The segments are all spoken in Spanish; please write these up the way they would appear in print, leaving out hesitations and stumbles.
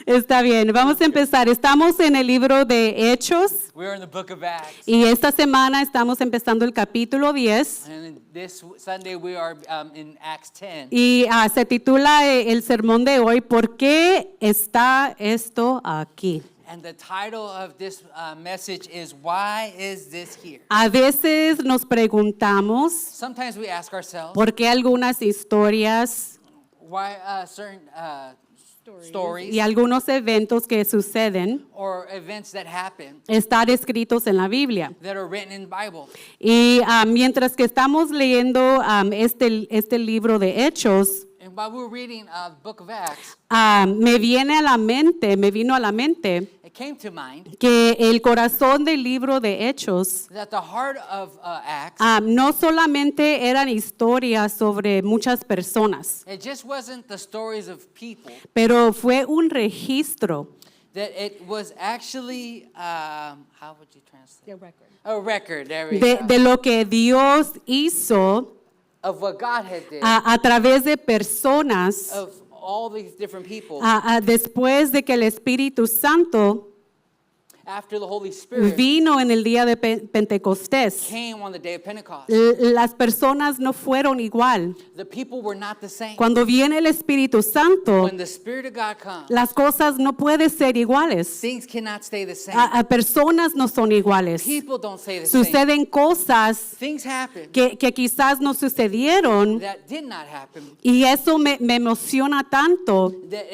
Está bien, vamos a empezar. Estamos en el libro de Hechos We're in the book of Acts. y esta semana estamos empezando el capítulo 10 And this Sunday we are in Acts 10. y se titula el sermón de hoy, ¿por qué está esto aquí? And the title of this message is, Why is this here? A veces nos preguntamos Sometimes we ask ourselves, por qué algunas historias why certain stories y algunos eventos que suceden or events that happen están escritos en la Biblia. that are written in the Bible. Y mientras que estamos leyendo este libro de Hechos, And while we're reading the book of Acts, me vino a la mente it came to mind que el corazón del libro de Hechos that the heart of Acts, no solamente eran historias sobre muchas personas, it just wasn't the stories of people, pero fue un registro that it was actually, how would you translate? A record, there we go. de lo que Dios hizo Of what God had did, a través de personas of all these different people, después de que el Espíritu Santo after the Holy Spirit vino en el día de Pentecostés. came on the day of Pentecost. Las personas no fueron igual. The people were not the same. Cuando viene el Espíritu Santo, When the Spirit of God comes, las cosas no pueden ser iguales. things cannot stay the same. Personas no son iguales. People don't stay the same. Suceden cosas Things happen que quizás no sucedieron that did not happen, y eso me emociona tanto. that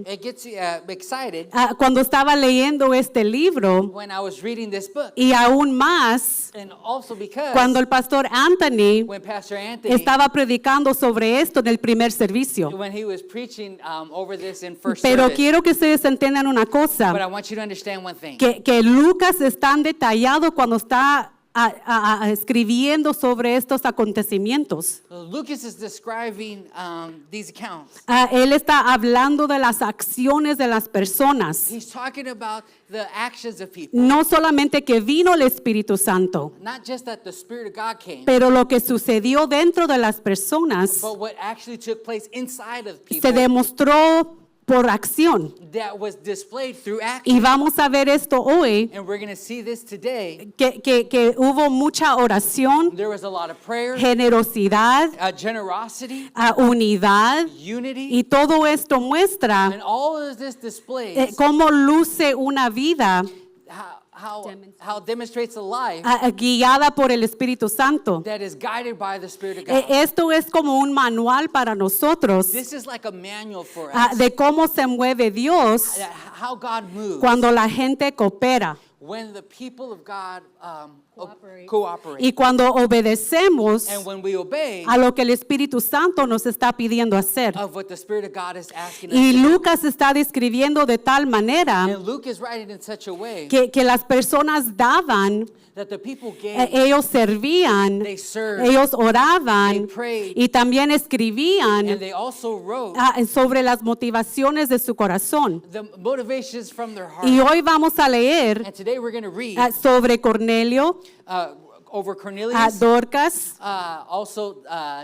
it gets you excited Cuando estaba leyendo este libro when I was reading this book. y aún más And also because cuando el pastor Anthony when Pastor Anthony, estaba predicando sobre esto en el primer servicio. when he was preaching over this in first Pero service, quiero que ustedes entiendan una cosa, but I want you to understand one thing. que Lucas es tan detallado cuando está escribiendo sobre estos acontecimientos. Lucas is describing these accounts. Él está hablando de las acciones de las personas. He's talking about the actions of people. No solamente que vino el Espíritu Santo, Not just that the Spirit of God came, pero lo que sucedió dentro de las personas but what actually took place inside of se people demostró por acción. that was displayed through action. Y vamos a ver esto hoy, And we're going to see this today. que hubo mucha oración, There was a lot of prayer, generosidad, generosity, unidad, unity, y todo esto muestra and all of this displays cómo luce una vida how demonstrates a life guiada por el Espíritu Santo. that is guided by the Spirit of God. Esto es como un manual para nosotros This is like a manual for us, de cómo se mueve Dios how God moves cuando la gente coopera when the people of God cooperate. y cuando obedecemos And when we obey a lo que el Espíritu Santo nos está pidiendo hacer. of what the Spirit of God is asking us Y to do. Lucas está describiendo de tal manera And Luke is writing in such a way que las personas daban, that the people gave, ellos servían, they served, ellos oraban they prayed, y también escribían and they also wrote sobre las motivaciones de su corazón. the motivations from their heart. Y hoy vamos a leer And today we're going to read sobre Cornelio, over Cornelius, Dorcas, also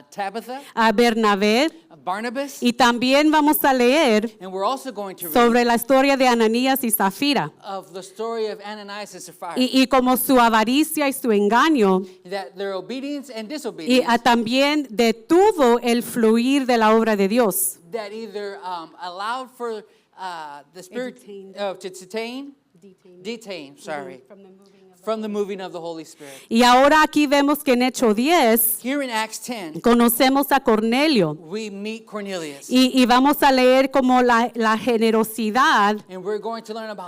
Tabitha, Bernabé, Barnabas, y también vamos a leer and we're also going to read sobre la historia de Ananías y Zafira of the story of Ananias and Sapphira, y como su avaricia y su engaño that their obedience and y disobedience también detuvo el fluir de la obra de Dios. that either allowed for the Spirit to detain, from the moving of the Holy Spirit. Y ahora aquí vemos que en Hechos 10 Here in Acts 10, conocemos a Cornelio we meet Cornelius. y vamos a leer como la generosidad And we're going to learn about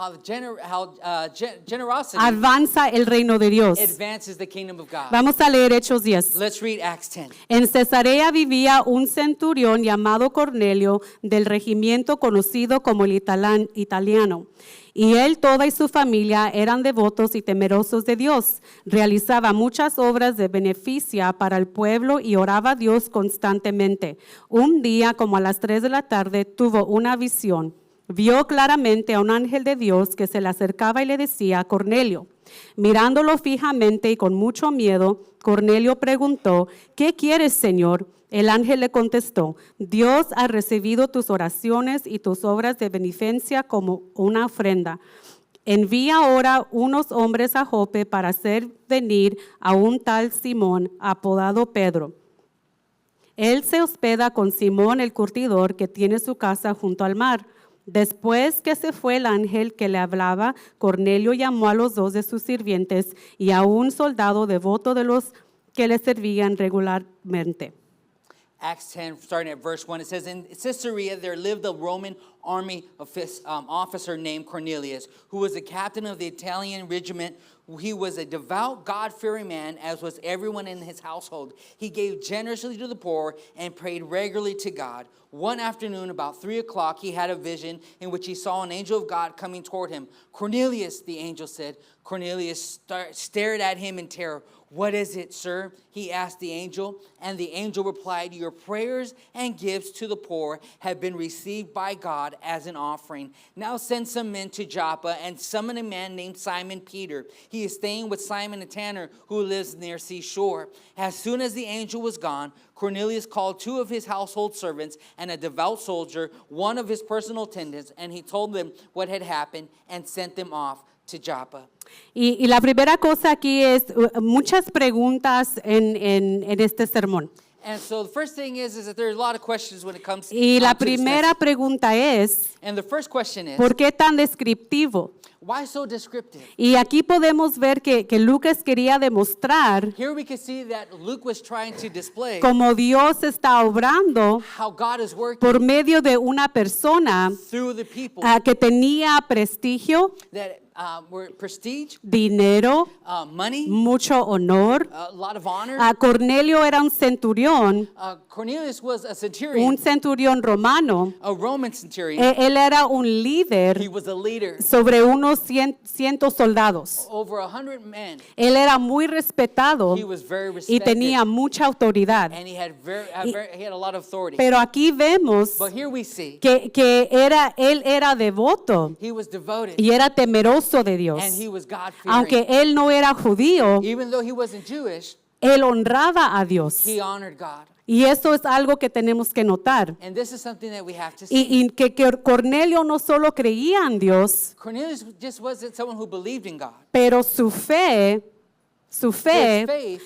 how generosity avanza el reino de Dios. advances the kingdom of God. Vamos a leer Hechos 10. Let's read Acts 10. En Cesarea vivía un centurión llamado Cornelio del regimiento conocido como el italiano. Y él, toda y su familia eran devotos y temerosos de Dios. Realizaba muchas obras de beneficia para el pueblo y oraba a Dios constantemente. Un día, como a las 3 de la tarde, tuvo una visión. Vio claramente a un ángel de Dios que se le acercaba y le decía, Cornelio. Mirándolo fijamente y con mucho miedo, Cornelio preguntó, ¿qué quieres, Señor? El ángel le contestó, Dios ha recibido tus oraciones y tus obras de beneficencia como una ofrenda. Envía ahora unos hombres a Jope para hacer venir a un tal Simón, apodado Pedro. Él se hospeda con Simón el curtidor, que tiene su casa junto al mar. Después que se fue el ángel que le hablaba, Cornelio llamó a los 2 de sus sirvientes y a un soldado devoto de los que le servían regularmente. Acts 10, starting at verse 1, it says, in Caesarea there lived a Roman army officer named Cornelius, who was the captain of the Italian regiment. He was a devout, God-fearing man, as was everyone in his household. He gave generously to the poor and prayed regularly to God. One afternoon, about 3 o'clock, he had a vision in which he saw an angel of God coming toward him. Cornelius, the angel said. Cornelius stared at him in terror. What is it, sir? He asked the angel. And the angel replied, your prayers and gifts to the poor have been received by God as an offering. Now send some men to Joppa and summon a man named Simon Peter. He is staying with Simon a tanner who lives near seashore. As soon as the angel was gone, Cornelius called 2 of his household servants and a devout soldier, one of his personal attendants, and he told them what had happened and sent them off to Joppa. Y la primera cosa aquí es muchas preguntas en este sermón. And so the first thing is that there's a lot of questions when it comes Y la to this primera message. pregunta es, And the first question is, ¿por qué tan descriptivo? why so descriptive? Y aquí podemos ver que Lucas quería demostrar Here we can see that Luke was trying to display cómo Dios está obrando how God is working por medio de una persona through the people que tenía prestigio, that were prestige, dinero, money, mucho honor. a lot of honor. Cornelio era un centurión, Cornelius was a centurion, romano. a Roman centurion. Él era un líder He was a leader, sobre unos 100 soldados. over 100 men. Él era muy respetado He was very y respected, tenía mucha autoridad. and he had he had a lot of authority. Pero aquí vemos But here we see que él era devoto he was devoted, y era temeroso de Dios. and he was God-fearing. Aunque él no era judío, Even though he wasn't Jewish, él honraba a Dios. he honored God. Y eso es algo que tenemos que notar. And this is something that we have to see. Y que Cornelio no solo creía en Dios, Cornelius just wasn't someone who believed in God. pero su fe His faith,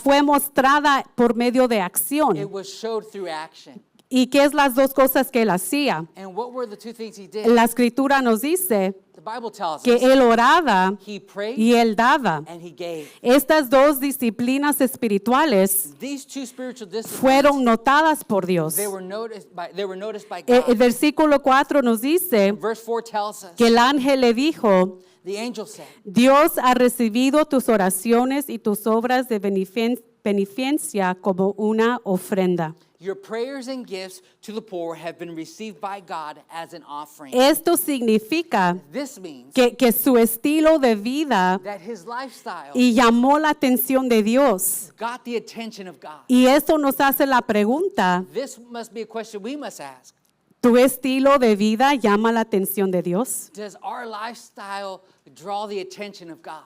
fue mostrada por medio de it acción. was showed through action. ¿Y qué es las dos cosas que él hacía? And what were the 2 things he did? La escritura nos dice The Bible tells que us él oraba he prayed y él daba. and he gave. Estas dos disciplinas espirituales These 2 spiritual disciplines, fueron notadas por Dios. they were noticed by El God. versículo 4 nos dice Verse 4 tells us, que el ángel le dijo, the angel said, Dios ha recibido tus oraciones y tus obras de beneficencia como una ofrenda. your prayers and gifts to the poor have been received by God as an offering. Esto significa This means que su estilo de vida that his lifestyle y llamó la atención de Dios. got the attention of God. Y eso nos hace la pregunta, This must be a question we must ask. ¿tu estilo de vida llama la atención de Dios? Does our lifestyle draw the attention of God?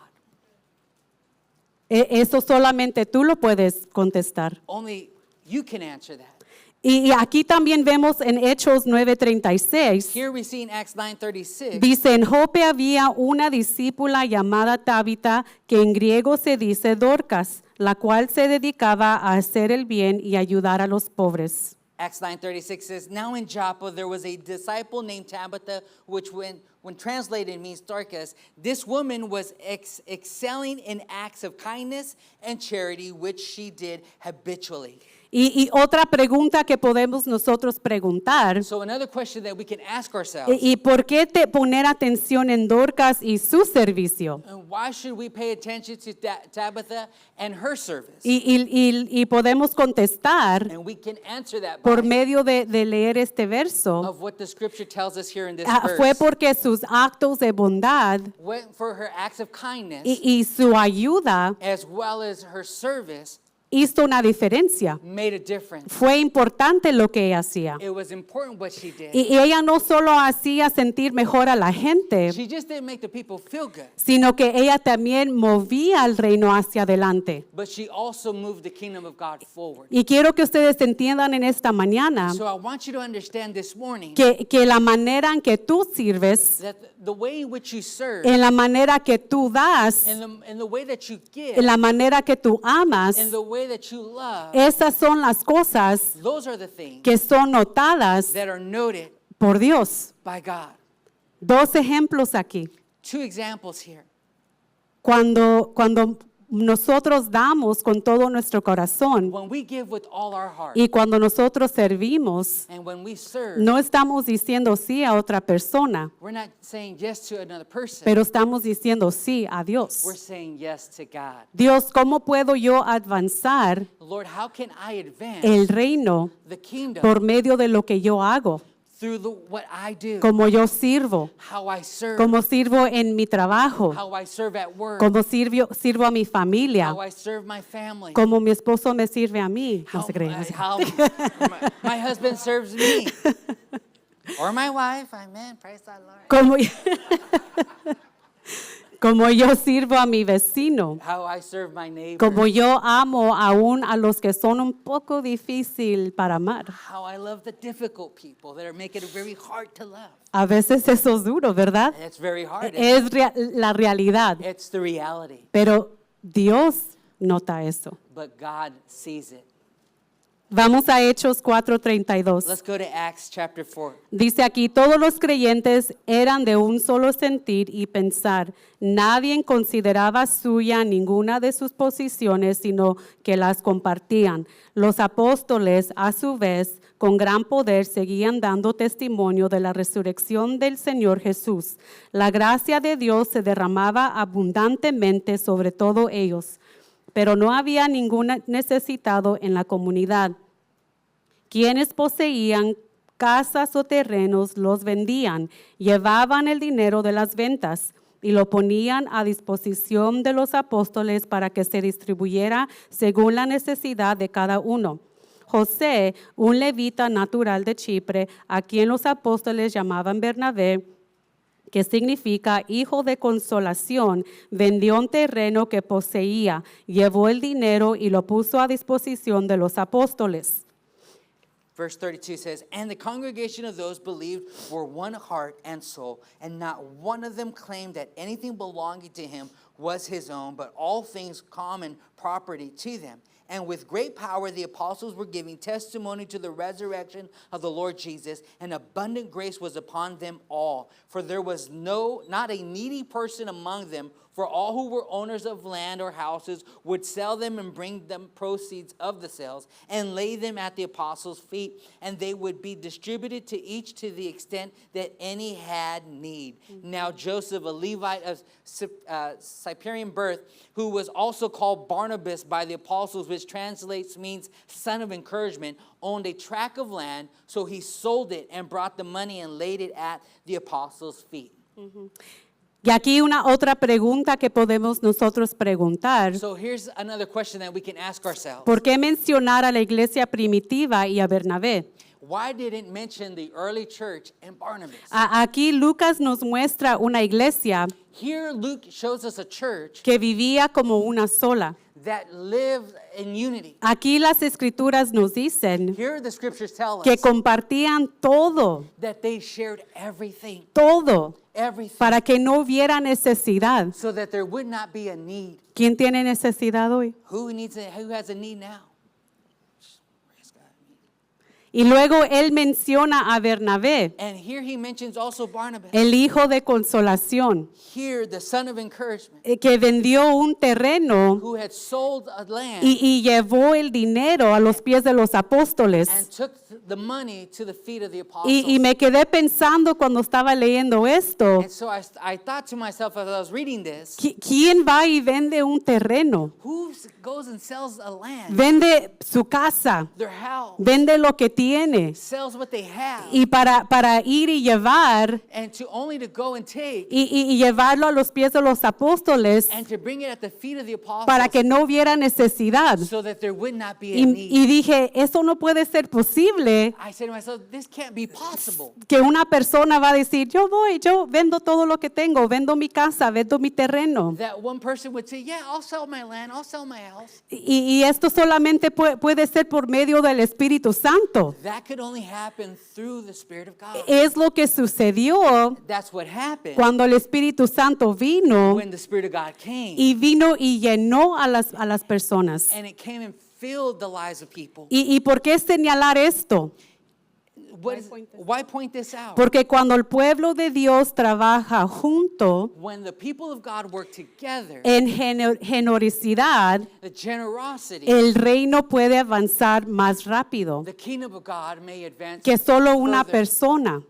Eso solamente tú lo puedes contestar. Only you can answer that. Y aquí también vemos en Hechos 9:36, Here we see in Acts 9:36, dice, en Jope había una discípula llamada Tabita, que en griego se dice Dorcas, la cual se dedicaba a hacer el bien y ayudar a los pobres. Acts 9:36 says, now in Joppa there was a disciple named Tabitha, which when translated means Dorcas. This woman was excelling in acts of kindness and charity, which she did habitually. Y otra pregunta que podemos nosotros preguntar, So another question that we can ask ourselves, ¿y por qué poner atención en Dorcas y su servicio? and why should we pay attention to Tabitha and her service? Y podemos contestar And we can answer that por by medio de leer este verso. of what the scripture tells us here in this Fue verse. porque sus actos de bondad Went for her acts of kindness y su ayuda as well as her service hizo una diferencia. made a difference. Fue importante lo que ella hacía. It was important what she did. Y ella no solo hacía sentir mejor a la gente, She just didn't make the people feel good, sino que ella también movía el reino hacia adelante. but she also moved the kingdom of God forward. Y quiero que ustedes entiendan en esta mañana So I want you to understand this morning que la manera en que tú sirves, that the way in which you serve, en la manera que tú das, in the way that you give, en la manera que tú amas, in the way that you love, esas son las cosas those are the things que son notadas that are noted por Dios. by God. 2 ejemplos aquí. 2 examples here. Cuando nosotros damos con todo nuestro corazón When we give with all our heart y cuando nosotros servimos, and when we serve, no estamos diciendo sí a otra persona, we're not saying yes to another person. pero estamos diciendo sí a Dios. We're saying yes to God. Dios, ¿cómo puedo yo avanzar Lord, how can I advance el reino the kingdom por medio de lo que yo hago? through what I do, Como yo sirvo, how I serve, como sirvo en mi trabajo, how I serve at work, como sirvo a mi familia, how I serve my family, como mi esposo me sirve a mí. No how, se cree, no se cree. how my husband serves me, or my wife. Amen. Praise the Lord. Como yo sirvo a mi vecino, How I serve my neighbor. como yo amo aún a los que son un poco difícil para amar. How I love the difficult people that are making it very hard to love. A veces eso es duro, ¿verdad? And it's very hard. Es la realidad, It's the reality. pero Dios nota eso. But God sees it. Vamos a Hechos 4:32. Let's go to Acts chapter 4. Dice aquí, todos los creyentes eran de un solo sentir y pensar. Nadie consideraba suya ninguna de sus posiciones, sino que las compartían. Los apóstoles, a su vez, con gran poder, seguían dando testimonio de la resurrección del Señor Jesús. La gracia de Dios se derramaba abundantemente sobre todos ellos, pero no había ningún necesitado en la comunidad. Quienes poseían casas o terrenos los vendían, llevaban el dinero de las ventas y lo ponían a disposición de los apóstoles para que se distribuyera según la necesidad de cada uno. José, un levita natural de Chipre, a quien los apóstoles llamaban Bernabé, que significa hijo de consolación, vendió un terreno que poseía, llevó el dinero y lo puso a disposición de los apóstoles. Verse 32 says, and the congregation of those believed were one heart and soul, and not one of them claimed that anything belonging to him was his own, but all things common property to them. And with great power the apostles were giving testimony to the resurrection of the Lord Jesus, and abundant grace was upon them all. For there was not a needy person among them, for all who were owners of land or houses would sell them and bring them proceeds of the sales and lay them at the apostles' feet, and they would be distributed to each to the extent that any had need. Now Joseph, a Levite of Cyprian birth, who was also called Barnabas by the apostles, which translates means son of encouragement, owned a tract of land, so he sold it and brought the money and laid it at the apostles' feet. Y aquí una otra pregunta que podemos nosotros preguntar. So here's another question that we can ask ourselves. ¿Por qué mencionar a la iglesia primitiva y a Bernabé? Why didn't mention the early church and Barnabas? Aquí Lucas nos muestra una iglesia Here Luke shows us a church que vivía como una sola. that lived in unity. Aquí las escrituras nos dicen Here the scriptures tell que us compartían todo, that they shared everything, everything, para que no hubiera necesidad. so that there would not be a need. ¿Quién tiene necesidad hoy? Who has a need now? Praise God. Y luego él menciona a Bernabé, And here he mentions also Barnabas. el hijo de consolación, Here the son of encouragement, que vendió un terreno who had sold a land y llevó el dinero a los pies de los apóstoles. and took the money to the feet of the apostles. Y me quedé pensando cuando estaba leyendo esto, And so I thought to myself as I was reading this, ¿quién va y vende un terreno? who goes and sells a land, Vende su casa, their house, vende lo que tiene. tiene sells what they have, y para ir y llevar and only to go and take, y llevarlo a los pies de los apóstoles and to bring it at the feet of the apostles, para que no hubiera necesidad. so that there would not be a need. Y dije, eso no puede ser posible, I said to myself, this can't be possible. que una persona va a decir, yo vendo todo lo que tengo, vendo mi casa, vendo mi terreno. That one person would say, yeah, I'll sell my land, I'll sell my house. Y esto solamente puede ser por medio del Espíritu Santo. That could only happen through the Spirit of God. Es lo que sucedió That's what happened cuando el Espíritu Santo vino when the Spirit of God came. y llenó a las personas. And it came and filled the lives of people. ¿Y por qué señalar esto? Why point this out? Porque cuando el pueblo de Dios trabaja junto When the people of God work together, en generosidad, the generosity, el reino puede avanzar más rápido the kingdom of God may advance que solo una further persona.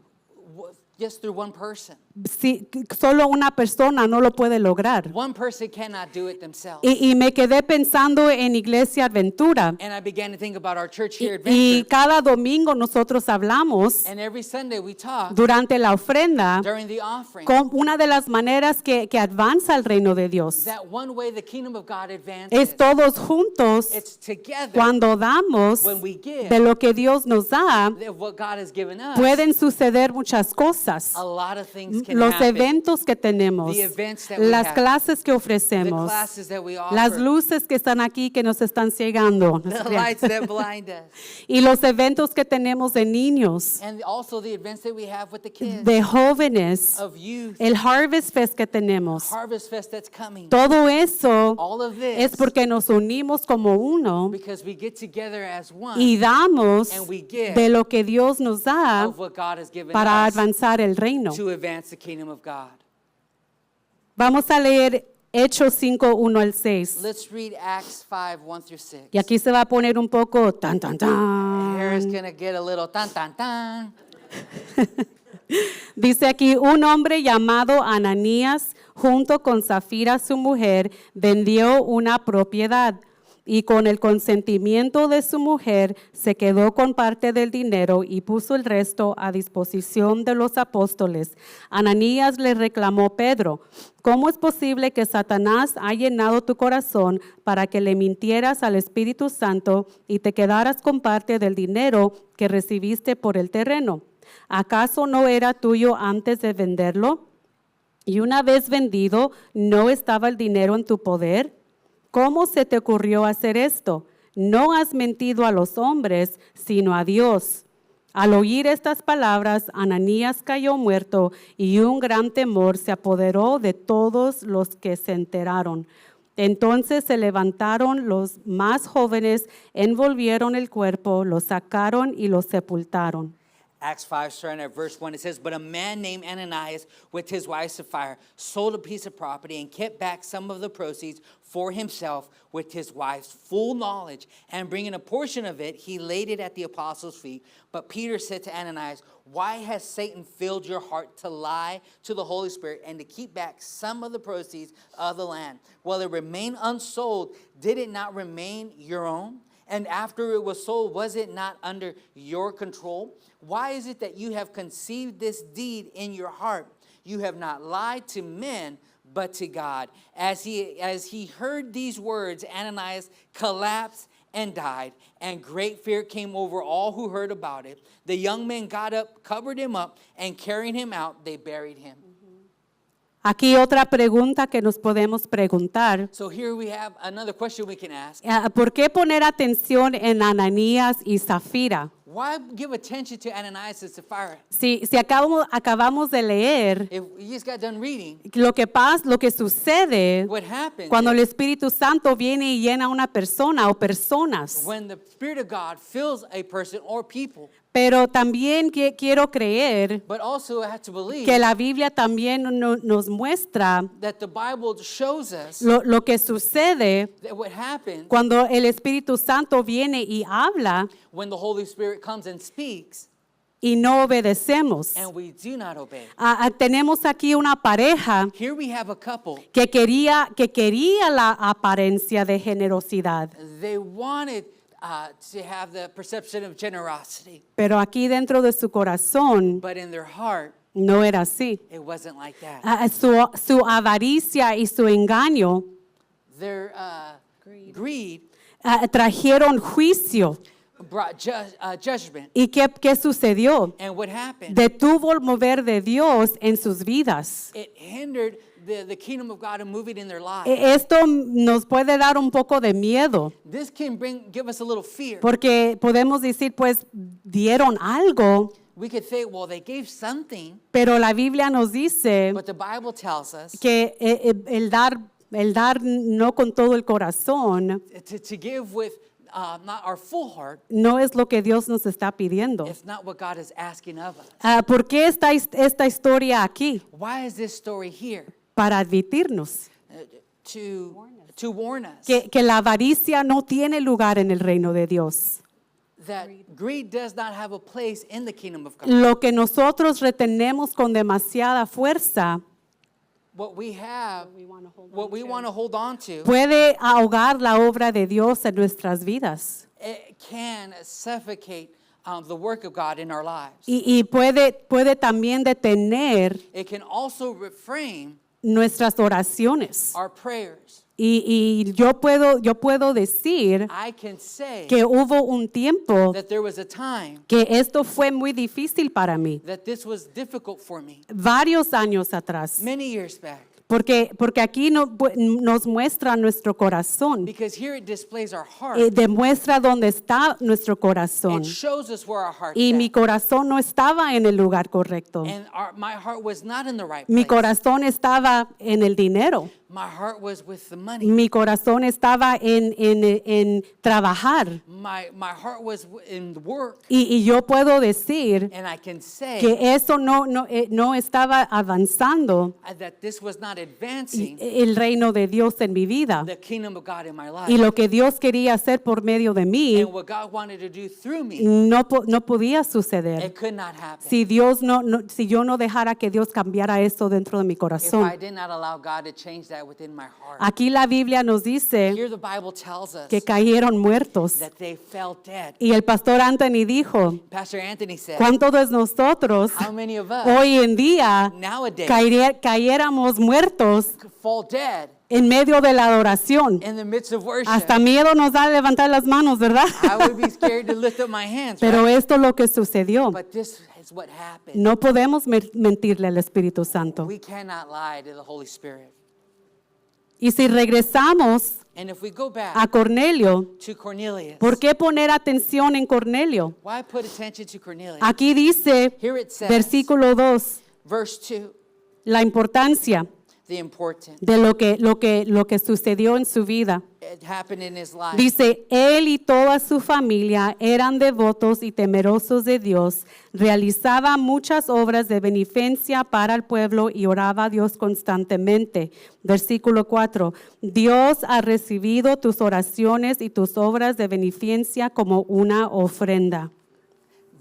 just through one person. Si solo una persona no lo puede lograr. One person cannot do it themselves. Y me quedé pensando en Iglesia Aventura. And I began to think about our church here at Y Adventure. cada domingo nosotros hablamos And every Sunday we talk durante la ofrenda during the offering. con una de las maneras que avanza el reino de Dios. That one way the kingdom of God advances. Es todos juntos It's together. cuando damos When we give de lo que Dios nos da. of what God has given us. Pueden suceder muchas cosas. A lot of things can Los happen. eventos que tenemos, The events that we las have, clases que the ofrecemos, classes that we offer, las luces que están aquí que nos están ciegando. the lights that blind us, Y los eventos que tenemos de niños, and also the events that we have with the kids, de jóvenes, of youth, el Harvest Fest que tenemos. Harvest Fest that's coming. Todo eso All of this es porque nos unimos como uno because we get together as one y damos and we give de lo que Dios nos da of what God has given para us avanzar el reino. to advance the kingdom of God. Vamos a leer Hechos 5, 1 al 6. Let's read Acts 5, 1 through 6. Y aquí se va a poner un poco tan, tan, Here it's tan. going to get a little tan, tan, tan. Dice aquí, un hombre llamado Ananías, junto con Zafira su mujer, vendió una propiedad y con el consentimiento de su mujer se quedó con parte del dinero y puso el resto a disposición de los apóstoles. Ananías le reclamó Pedro, ¿cómo es posible que Satanás ha llenado tu corazón para que le mintieras al Espíritu Santo y te quedaras con parte del dinero que recibiste por el terreno? ¿Acaso no era tuyo antes de venderlo? Y una vez vendido, ¿no estaba el dinero en tu poder? ¿Cómo se te ocurrió hacer esto? No has mentido a los hombres, sino a Dios. Al oír estas palabras, Ananías cayó muerto y un gran temor se apoderó de todos los que se enteraron. Entonces se levantaron los más jóvenes, envolvieron el cuerpo, lo sacaron y lo sepultaron. Acts 5, starting at verse 1, it says, But a man named Ananias, with his wife Sapphira, sold a piece of property and kept back some of the proceeds for himself with his wife's full knowledge. And bringing a portion of it, he laid it at the apostles' feet. But Peter said to Ananias, Why has Satan filled your heart to lie to the Holy Spirit and to keep back some of the proceeds of the land? While it remained unsold, did it not remain your own? And after it was sold, was it not under your control? Why is it that you have conceived this deed in your heart? You have not lied to men, but to God. As he heard these words, Ananias collapsed and died, and great fear came over all who heard about it. The young men got up, covered him up, and carrying him out, they buried him. Aquí otra pregunta que nos podemos preguntar. So here we have another question we can ask. ¿Por qué poner atención en Ananías y Zafira? Why give attention to Ananias and Sapphira? Si acabamos de leer If you just got done reading, lo que sucede what happens cuando el is Espíritu Santo viene y llena a una persona o personas. when the Spirit of God fills a person or people, Pero también quiero creer but also I have to believe que la Biblia también nos muestra that the Bible shows us lo que sucede that what happens cuando el Espíritu Santo viene y habla when the Holy Spirit comes and speaks y no obedecemos. and we do not obey. Tenemos aquí una pareja Here we have a couple. que quería la apariencia de generosidad. They wanted to have the perception of generosity. Pero aquí dentro de su corazón But in their heart, no era así. it wasn't like that. Su avaricia y su engaño Their greed trajeron juicio. brought judgment. ¿Y qué sucedió? And what happened? Detuvo el mover de Dios en sus vidas. It hindered the kingdom of God in moving in their lives. Esto nos puede dar un poco de miedo, This can give us a little fear. porque podemos decir, pues, dieron algo, We could think, well, they gave something, pero la Biblia nos dice but the Bible tells us que el dar no con todo el corazón to give with not our full heart. no es lo que Dios nos está pidiendo. It's not what God is asking of us. ¿Por qué está esta historia aquí? Why is this story here? Para advertirnos To warn us que la avaricia no tiene lugar en el reino de Dios. that greed does not have a place in the kingdom of God. Lo que nosotros retenemos con demasiada fuerza What we have, what we want to hold on to, puede ahogar la obra de Dios en nuestras vidas it can suffocate the work of God in our lives. y puede también detener It can also reframe nuestras oraciones. our prayers. Y yo puedo decir I can say que hubo un tiempo that there was a time que esto fue muy difícil para mí, that this was difficult for me, varios años atrás, many years back, porque aquí nos muestra nuestro corazón, because here it displays our heart. demuestra dónde está nuestro corazón. It shows us where our heart's Y mi at. corazón no estaba en el lugar correcto. And my heart was not in the right Mi place. corazón estaba en el dinero. My heart was with the money. Mi corazón estaba en trabajar. My heart was in the work. Y yo puedo decir And I can say que eso no estaba avanzando that this was not advancing el reino de Dios en mi vida. the kingdom of God in my life. Y lo que Dios quería hacer por medio de mí And what God wanted to do through me, no podía suceder. it could not happen. Si yo no dejara que Dios cambiara eso dentro de mi If corazón. I did not allow God to change that within my heart. Aquí la Biblia nos dice Here the Bible tells us que cayeron muertos. that they fell dead. Y el pastor Anthony dijo, Pastor Anthony said, ¿cuántos de nosotros how many of us hoy en día nowadays cayéramos muertos fall dead en medio de la adoración? in the midst of worship? Hasta miedo nos da levantar las manos, ¿verdad? I would be scared to lift up my hands, Pero right? esto es lo que sucedió. But this is what happened. No podemos mentirle al Espíritu Santo. We cannot lie to the Holy Spirit. Y si regresamos And if we go back a Cornelio, to Cornelius, ¿por qué poner atención en Cornelio? why put attention to Cornelius? Aquí dice, Here it says, versículo 2, verse 2, la importancia the importance. de lo que sucedió en su vida. It happened in his life. Dice, él y toda su familia eran devotos y temerosos de Dios, realizaba muchas obras de beneficencia para el pueblo y oraba a Dios constantemente. Versículo 4, Dios ha recibido tus oraciones y tus obras de beneficencia como una ofrenda.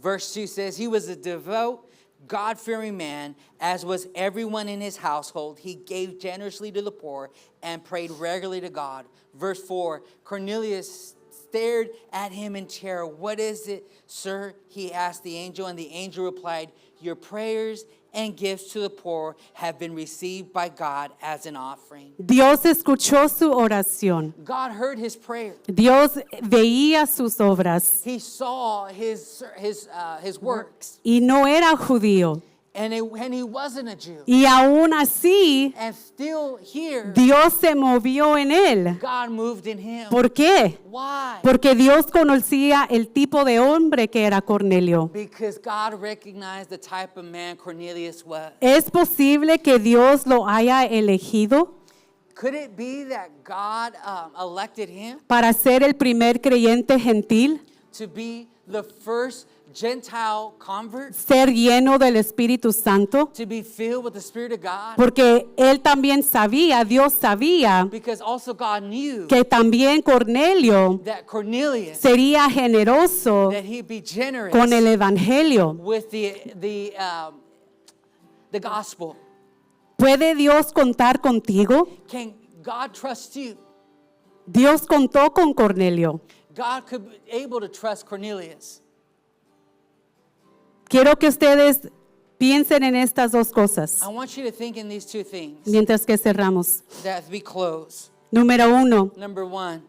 Verse 2 says, he was a devout, God-fearing man, as was everyone in his household. He gave generously to the poor and prayed regularly to God. Verse 4, Cornelius stared at him in terror. What is it, sir? He asked the angel, and the angel replied, your prayers and gifts to the poor have been received by God as an offering. Dios escuchó su oración. God heard his prayer. Dios veía sus obras He saw his works, y no era judío. and he wasn't a Jew. Y aún así, And still here, Dios se movió en él. God moved in him. ¿Por qué? Why? Porque Dios conocía el tipo de hombre que era Cornelio. Because God recognized the type of man Cornelius was. ¿Es posible que Dios lo haya elegido Could it be that God elected him para ser el primer creyente gentil? to be the first Gentile convert, Ser lleno del Espíritu Santo. to be filled with the Spirit of God? Porque él también sabía, Dios sabía, Because also God knew que también Cornelio that Cornelius, sería generoso that he'd be generous con el Evangelio. with the gospel. ¿Puede Dios contar contigo? Can God trust you? Dios contó con Cornelio. God could be able to trust Cornelius. Quiero que ustedes piensen en estas dos cosas I want you to think in these two things mientras que cerramos. as we close. Número 1, Number one,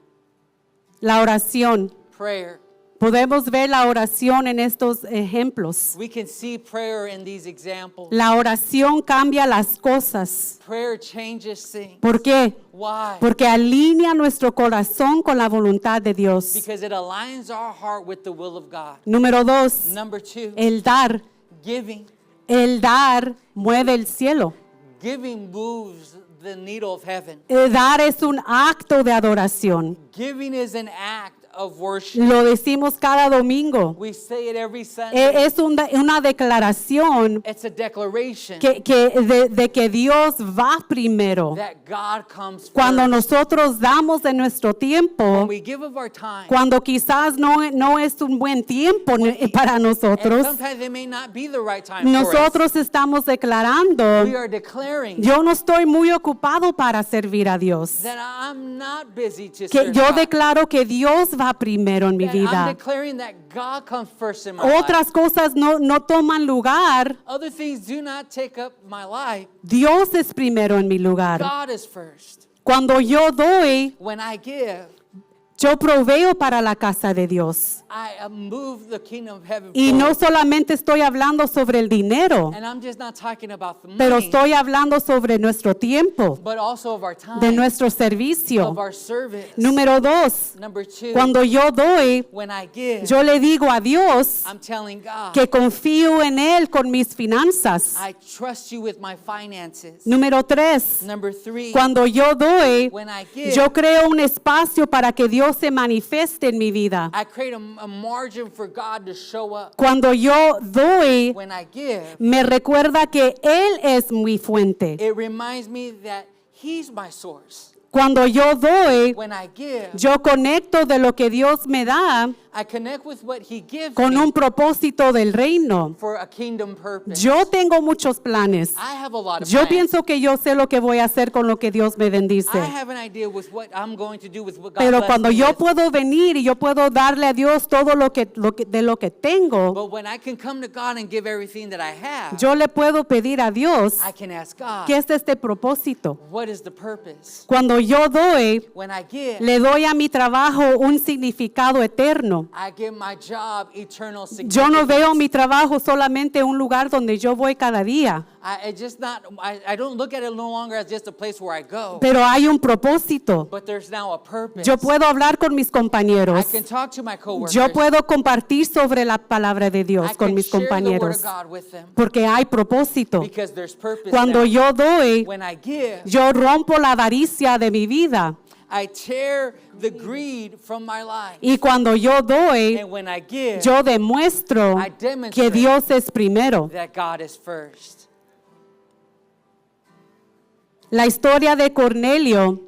la oración. prayer. Podemos ver la oración en estos ejemplos. We can see prayer in these examples. La oración cambia las cosas. Prayer changes things. ¿Por qué? Why? Porque alinea nuestro corazón con la voluntad de Dios. Because it aligns our heart with the will of God. Número 2, Number two, el dar. giving. El dar mueve el cielo. Giving moves the needle of heaven. El dar es un acto de adoración. Giving is an act of worship. Lo decimos cada domingo. We say it every Sunday. Es una declaración It's a declaration de que Dios va primero. that God comes Cuando first. nosotros damos de nuestro tiempo, When we give of our time, cuando quizás no es un buen tiempo para and nosotros, sometimes it may not be the right time for us. nosotros estamos declarando, We are declaring yo no estoy muy ocupado para servir a Dios. that I'm not busy to Que serve yo God. declaro que Dios va primero en mi That I'm vida. declaring that God comes first in my life. Otras cosas no toman lugar. Other things do not take up my life. Dios es primero en mi lugar. God is first. Cuando yo doy, When I give, yo proveo para la casa de Dios. I move the kingdom of heaven Y no forward. solamente estoy hablando sobre el dinero, And I'm just not talking about the pero money, estoy hablando sobre nuestro tiempo, but also of our time, de nuestro servicio. of our service. Número 2, Number two, cuando yo doy, when I give, yo le digo a Dios I'm telling God, que confío en Él con mis finanzas. I trust you with my finances. Número 3, Number three, cuando yo doy, when I give, yo creo un espacio para que Dios se manifieste en mi vida. I create a margin for God to show up. Cuando yo doy, When I give, me recuerda que Él es mi fuente. it reminds me that He's my source. Cuando yo doy, When I give, yo conecto de lo que Dios me da I connect with what He gives con me un propósito del reino. for a kingdom purpose. Yo tengo muchos planes. I have a lot of Yo plans. pienso que yo sé lo que voy a hacer con lo que Dios me bendice. I have an idea with what I'm going to do with what God Pero blessed cuando me yo with. puedo venir y yo puedo darle a Dios todo de lo que tengo, But when I can come to God and give everything that I have, yo le puedo pedir a Dios I can ask God, qué es este propósito. what is the purpose? Cuando yo doy, When I give, le doy a mi trabajo un significado eterno. I give my job eternal Yo no significance. veo mi trabajo solamente un lugar donde yo voy cada día, I don't look at it no longer as just a place where I go, pero hay un propósito. but there's now a purpose. Yo puedo hablar con mis I compañeros. can talk to my coworkers. Yo puedo compartir sobre la palabra de I Dios con can mis share the word compañeros, of God with them porque hay propósito. because there's purpose. Cuando now. yo doy, When I give, yo rompo la avaricia de mi vida. I tear the greed from my life. Y cuando yo doy, And when I give, yo demuestro I demonstrate que Dios es primero. that God is first. La historia de Cornelio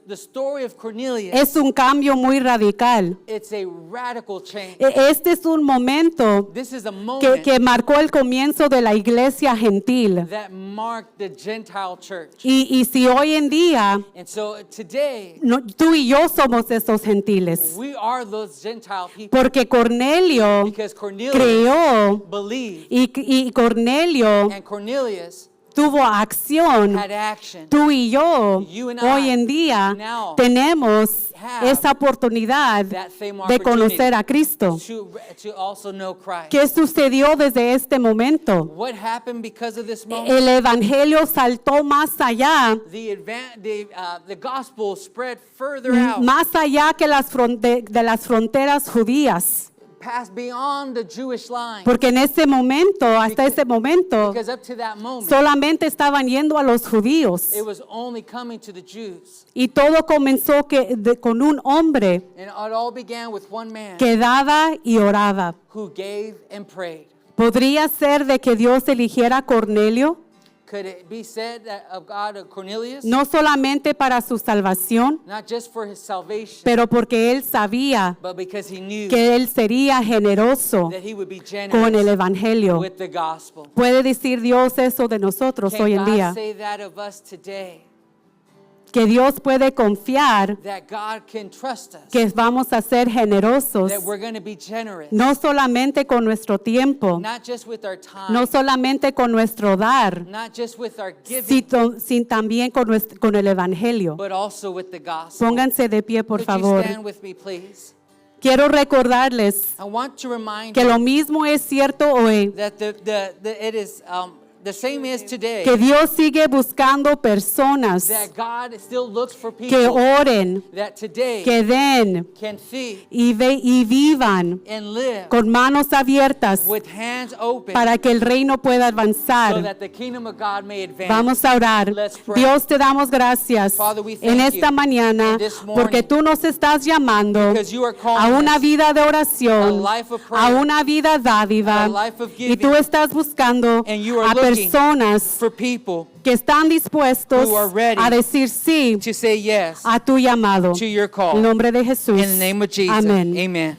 The story of Cornelius, es un cambio muy radical. it's a radical change. Este es un momento This is a moment que marcó el comienzo de la iglesia gentil. that marked the Gentile church. Y si hoy en día And so today, tú y yo somos esos gentiles, we are those Gentile people porque Cornelio because Cornelius creó believed y Cornelio and Cornelius tuvo acción. had action. Tú y yo You and hoy I en día now tenemos have esa oportunidad that same de conocer a Cristo. to also know Christ. ¿Qué sucedió desde este momento? What happened because of this moment? El evangelio saltó más allá, The gospel spread further out, más allá que de las fronteras judías. passed beyond the Jewish line. Porque en ese momento, hasta ese momento, Because up to that moment, solamente estaban yendo a los judíos. it was only coming to the Jews. Y todo comenzó con un hombre And it all began with one man que daba y oraba. who gave and prayed. ¿Podría ser de que Dios eligiera a Cornelio? Could it be said that of God of Cornelius? No solamente para su salvación, Not just for his salvation, pero porque él sabía but because he knew que él sería generoso that he would be con el generous evangelio. with the gospel. ¿Puede decir Dios eso de nosotros Can hoy en God día? say that of us today? que Dios puede confiar, that God can trust us, que vamos a ser generosos, that we're going to be generous, no solamente con nuestro tiempo, not just with our time, no solamente con nuestro dar, not just with our giving, sino también con el Evangelio. but also with the gospel. Pónganse de pie, por Could favor. you stand with me, please? Quiero recordarles I want to remind que you lo mismo es cierto hoy, that it is the same is today. que Dios sigue buscando personas That God still looks for que people oren, that today que den can see y vivan and live con manos abiertas with hands open para que el reino pueda so avanzar. that the kingdom of God may advance. Vamos a orar. Let's pray. Dios, te damos gracias Father, we thank en esta you mañana this morning porque tú nos estás llamando because you are a calling una us vida de oración, a life of prayer, a una vida dádiva, a life of y tú giving, estás buscando and you are a looking personas for people que están dispuestos who are ready a decir sí to say yes a tu llamado. to your call. En nombre de Jesús. In the name of Jesus. Amén. Amen.